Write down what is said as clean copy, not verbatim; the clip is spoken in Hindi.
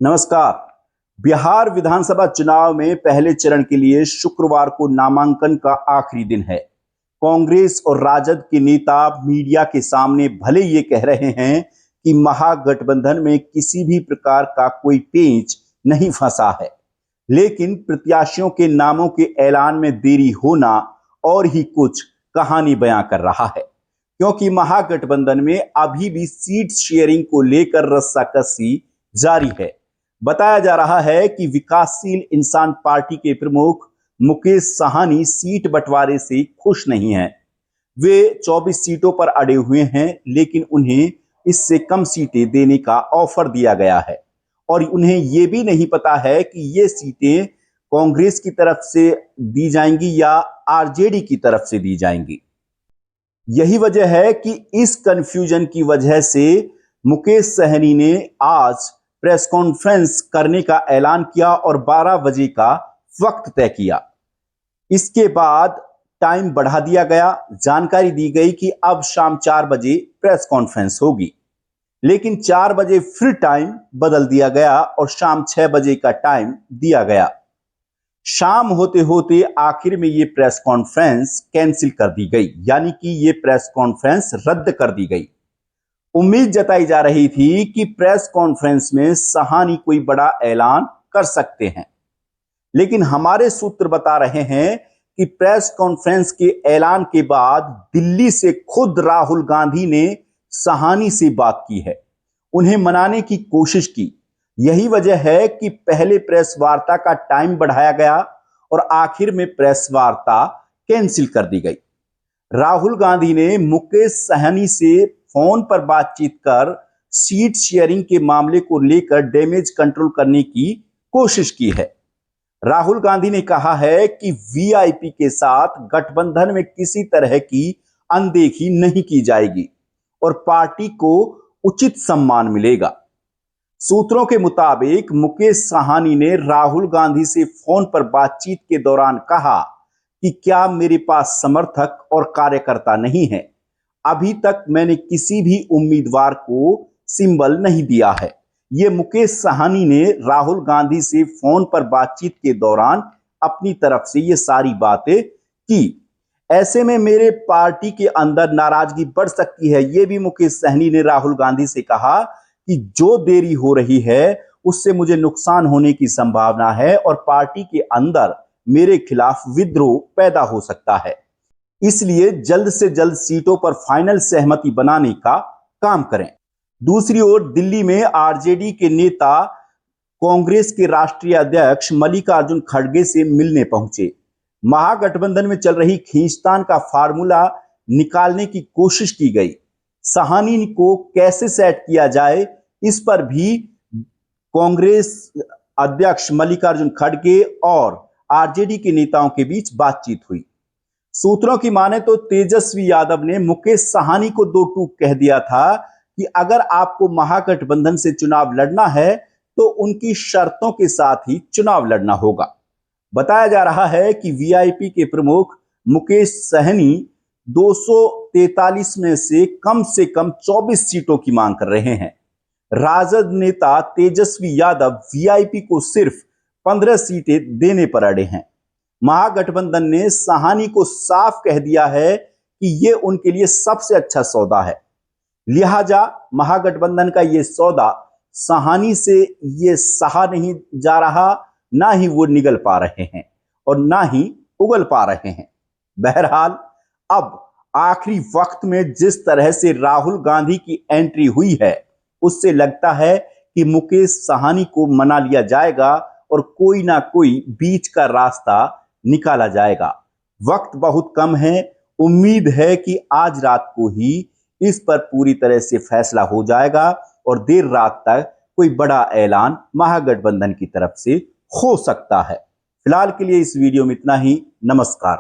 नमस्कार। बिहार विधानसभा चुनाव में पहले चरण के लिए शुक्रवार को नामांकन का आखिरी दिन है। कांग्रेस और राजद के नेता मीडिया के सामने भले ये कह रहे हैं कि महागठबंधन में किसी भी प्रकार का कोई पेंच नहीं फंसा है, लेकिन प्रत्याशियों के नामों के ऐलान में देरी होना और ही कुछ कहानी बयां कर रहा है, क्योंकि महागठबंधन में अभी भी सीट शेयरिंग को लेकर रस्साकसी जारी है। बताया जा रहा है कि विकासशील इंसान पार्टी के प्रमुख मुकेश साहनी सीट बंटवारे से खुश नहीं हैं। वे 24 सीटों पर अड़े हुए हैं, लेकिन उन्हें इससे कम सीटें देने का ऑफर दिया गया है और उन्हें यह भी नहीं पता है कि ये सीटें कांग्रेस की तरफ से दी जाएंगी या आरजेडी की तरफ से दी जाएंगी। यही वजह है कि इस कंफ्यूजन की वजह से मुकेश साहनी ने आज प्रेस कॉन्फ्रेंस करने का ऐलान किया और 12 बजे का वक्त तय किया। इसके बाद टाइम बढ़ा दिया गया। जानकारी दी गई कि अब शाम 4 बजे प्रेस कॉन्फ्रेंस होगी, लेकिन 4 बजे फिर टाइम बदल दिया गया और शाम 6 बजे का टाइम दिया गया। शाम होते होते आखिर में ये प्रेस कॉन्फ्रेंस कैंसिल कर दी गई, यानी कि ये प्रेस कॉन्फ्रेंस रद्द कर दी गई। उम्मीद जताई जा रही थी कि प्रेस कॉन्फ्रेंस में साहनी कोई बड़ा ऐलान कर सकते हैं, लेकिन हमारे सूत्र बता रहे हैं कि प्रेस कॉन्फ्रेंस के ऐलान के बाद दिल्ली से खुद राहुल गांधी ने साहनी से बात की है, उन्हें मनाने की कोशिश की। यही वजह है कि पहले प्रेस वार्ता का टाइम बढ़ाया गया और आखिर में प्रेस वार्ता कैंसिल कर दी गई। राहुल गांधी ने मुकेश साहनी से फोन पर बातचीत कर सीट शेयरिंग के मामले को लेकर डैमेज कंट्रोल करने की कोशिश की है। राहुल गांधी ने कहा है कि वीआईपी के साथ गठबंधन में किसी तरह की अनदेखी नहीं की जाएगी और पार्टी को उचित सम्मान मिलेगा। सूत्रों के मुताबिक मुकेश साहनी ने राहुल गांधी से फोन पर बातचीत के दौरान कहा कि क्या मेरे पास समर्थक और कार्यकर्ता नहीं है? अभी तक मैंने किसी भी उम्मीदवार को सिंबल नहीं दिया है। ये मुकेश साहनी ने राहुल गांधी से फोन पर बातचीत के दौरान अपनी तरफ से ये सारी बातें की। ऐसे में मेरे पार्टी के अंदर नाराजगी बढ़ सकती है। ये भी मुकेश साहनी ने राहुल गांधी से कहा कि जो देरी हो रही है उससे मुझे नुकसान होने की संभावना है और पार्टी के अंदर मेरे खिलाफ विद्रोह पैदा हो सकता है, इसलिए जल्द से जल्द सीटों पर फाइनल सहमति बनाने का काम करें। दूसरी ओर दिल्ली में आरजेडी के नेता कांग्रेस के राष्ट्रीय अध्यक्ष मल्लिकार्जुन खड़गे से मिलने पहुंचे। महागठबंधन में चल रही खींचतान का फार्मूला निकालने की कोशिश की गई। साहनी को कैसे सेट किया जाए, इस पर भी कांग्रेस अध्यक्ष मल्लिकार्जुन खड़गे और आरजेडी के नेताओं के बीच बातचीत हुई। सूत्रों की माने तो तेजस्वी यादव ने मुकेश साहनी को दो टूक कह दिया था कि अगर आपको महागठबंधन से चुनाव लड़ना है तो उनकी शर्तों के साथ ही चुनाव लड़ना होगा। बताया जा रहा है कि वीआईपी के प्रमुख मुकेश साहनी 243 में से कम 24 सीटों की मांग कर रहे हैं। राजद नेता तेजस्वी यादव वीआईपी को सिर्फ 15 सीटें देने पर अड़े हैं। महागठबंधन ने साहनी को साफ कह दिया है कि यह उनके लिए सबसे अच्छा सौदा है, लिहाजा महागठबंधन का यह सौदा साहनी से यह सहा नहीं जा रहा, ना ही वो निगल पा रहे हैं और ना ही उगल पा रहे हैं। बहरहाल अब आखिरी वक्त में जिस तरह से राहुल गांधी की एंट्री हुई है, उससे लगता है कि मुकेश साहनी को मना लिया जाएगा और कोई ना कोई बीच का रास्ता निकाला जाएगा। वक्त बहुत कम है। उम्मीद है कि आज रात को ही इस पर पूरी तरह से फैसला हो जाएगा और देर रात तक कोई बड़ा ऐलान महागठबंधन की तरफ से हो सकता है। फिलहाल के लिए इस वीडियो में इतना ही। नमस्कार।